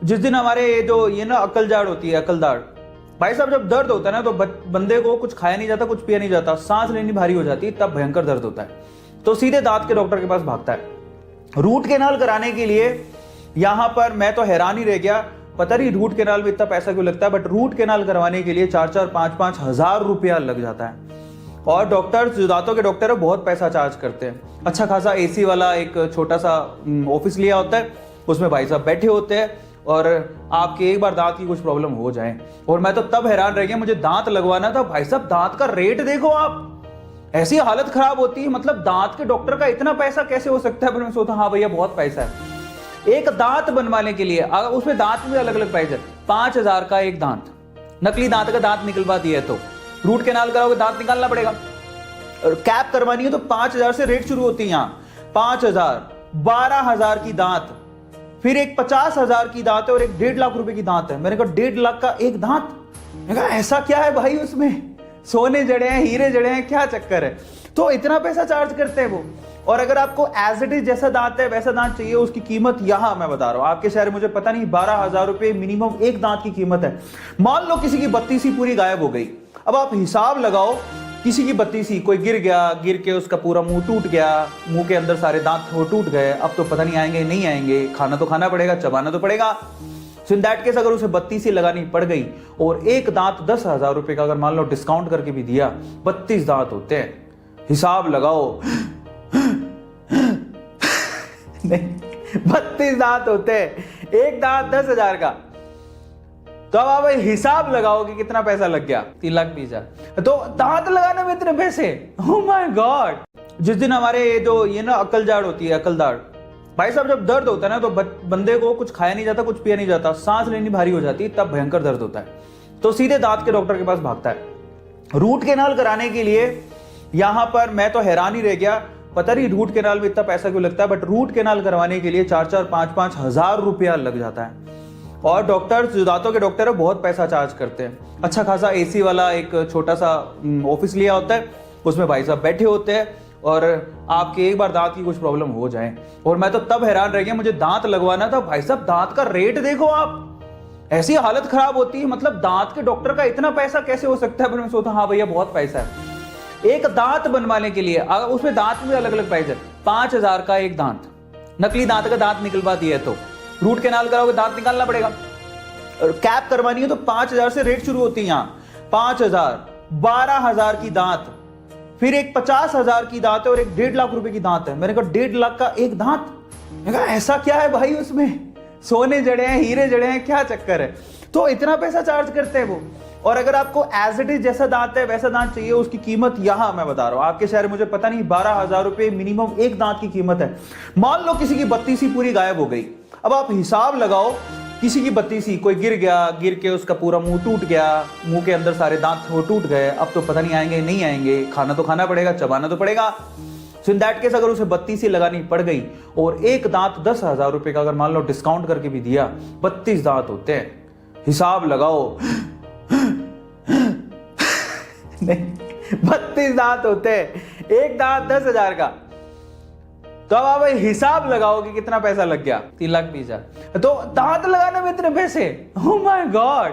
जिस दिन हमारे ये ना अकल जाड़ होती है, अकल दाढ़, भाई साहब जब दर्द होता है ना तो बंदे को कुछ खाया नहीं जाता, कुछ पिया नहीं जाता, सांस लेनी भारी हो जाती है, तब भयंकर दर्द होता है तो सीधे दांत के डॉक्टर के पास भागता है। रूट कैनाल कराने के लिए यहां पर मैं तो हैरान ही रह गया, पता नहीं रूट कैनाल में इतना पैसा क्यों लगता है, बट रूट कैनाल करवाने के लिए 4-4, 5-5 हजार रुपया लग जाता है। और डॉक्टर जो दांतों के डॉक्टर है बहुत पैसा चार्ज करते हैं। अच्छा खासा एसी वाला एक छोटा सा ऑफिस लिया होता है, उसमें भाई साहब बैठे होते हैं और आपके एक बार दांत की कुछ प्रॉब्लम हो जाए। और मैं तो तब हैरान रह गया, मुझे दांत लगवाना था, भाई साहब दांत का रेट देखो आप, ऐसी हालत खराब होती है, मतलब दांत के डॉक्टर का इतना पैसा कैसे हो सकता है। पर मैं सोचता हाँ भैया बहुत पैसा है। एक दांत बनवाने के लिए उसमें दांत में अलग अलग प्राइस है, 5,000 का एक दांत, नकली दांत का दांत निकलवा दिया है तो रूट कैनाल कराओगे दांत निकालना पड़ेगा, और कैप करवानी है तो 5,000 से रेट शुरू होती है यहाँ, 5,000, 12,000 की दांत, फिर एक 50,000 की दांत है और एक 1.5 लाख रुपए की दांत है। मैंने कहा 1.5 लाख का एक दांत, मैंने कहा ऐसा क्या है भाई, उसमें सोने जड़े हैं, हीरे जड़े हैं, क्या चक्कर है, तो इतना पैसा चार्ज करते हैं वो। और अगर आपको एज इट इज जैसा दांत है वैसा दांत चाहिए, उसकी कीमत यहां मैं बता रहा हूं आपके शहर, मुझे पता नहीं 12,000 रुपए मिनिमम एक दांत की कीमत है। मान लो किसी की बत्ती सी पूरी गायब हो गई, अब आप हिसाब लगाओ, किसी की बत्ती सी, कोई गिर गया, गिर के उसका पूरा मुंह टूट गया, मुंह के अंदर सारे दांत वो टूट गए, अब तो पता नहीं आएंगे नहीं आएंगे, खाना तो खाना पड़ेगा, चबाना तो पड़ेगा। सो इन दैट केस अगर उसे बत्ती सी लगानी पड़ गई और एक दांत 10,000 रुपए का अगर मान लो डिस्काउंट करके भी दिया, 32 दांत होते हैं, हिसाब लगाओ नहीं 32 दांत होते हैं, एक दांत 10,000 का, तो अब आप हिसाब लगाओ कि कितना पैसा लग गया, 3,20,000। तो दांत लगाने में इतने पैसे, ओह माय गॉड। जिस दिन हमारे ये ना अकल जाड़ होती है, अकल दाढ़, भाई साहब जब दर्द होता है ना तो बंदे को कुछ खाया नहीं जाता, कुछ पिया नहीं जाता, सांस लेनी भारी हो जाती है, तब भयंकर दर्द होता है तो सीधे दांत के डॉक्टर के पास भागता है। रूट कैनाल कराने के लिए यहां पर मैं तो हैरान ही रह गया, पता नहीं रूट कैनाल में इतना पैसा क्यों लगता है, बट रूट कैनाल करवाने के लिए 4-4, 5-5 हजार रुपया लग जाता है। और डॉक्टर जो दांतों के डॉक्टर है बहुत पैसा चार्ज करते हैं। अच्छा खासा एसी वाला एक छोटा सा ऑफिस लिया होता है, उसमें भाई साहब बैठे होते हैं और आपके एक बार दांत की कुछ प्रॉब्लम हो जाए। और मैं तो तब हैरान रह गया, मुझे दांत लगवाना था, भाई साहब दांत का रेट देखो आप, ऐसी हालत खराब होती है, मतलब दांत के डॉक्टर का इतना पैसा कैसे हो सकता है। पर मैं सोचता हाँ भैया बहुत पैसा है। एक दांत बनवाने के लिए उसमें दांत में अलग अलग प्राइस है, 5,000 का एक दांत, नकली दांत का दांत निकलवा दिया है तो रूट कैनाल कराओगे दांत निकालना पड़ेगा, और कैप करवानी है तो 5,000 से रेट शुरू होती है यहाँ, 5,000, 12,000 की दांत, फिर एक 50,000 की दांत है और एक 1.5 लाख रुपए की दांत है। मैंने कहा 1.5 लाख का एक दांत, मैंने कहा ऐसा क्या है भाई, उसमें सोने जड़े हैं, हीरे जड़े हैं, क्या चक्कर है, तो इतना पैसा चार्ज करते हैं वो। और अगर आपको एज इट इज जैसा दांत है वैसा दांत चाहिए, उसकी कीमत यहां मैं बता रहा हूं आपके शहर, मुझे पता नहीं 12,000 रुपए मिनिमम एक दांत की कीमत है। मान लो किसी की बत्ती सी पूरी गायब हो गई, अब आप हिसाब लगाओ, किसी की बत्ती सी, कोई गिर गया, गिर के उसका पूरा मुंह टूट गया, मुंह के अंदर सारे दांत वो टूट गए, अब तो पता नहीं आएंगे नहीं आएंगे, खाना तो खाना पड़ेगा, चबाना तो पड़ेगा। सो इन दैट केस अगर उसे बत्ती सी लगानी पड़ गई और एक दांत 10,000 रुपए का अगर मान लो डिस्काउंट करके भी दिया, 32 दांत होते हैं, हिसाब लगाओ नहीं 32 दांत होते हैं, एक दांत 10,000 का, तो अब आप हिसाब लगाओ कि कितना पैसा लग गया, 3,20,000। तो दांत लगाने में इतने पैसे, ओह माय गॉड।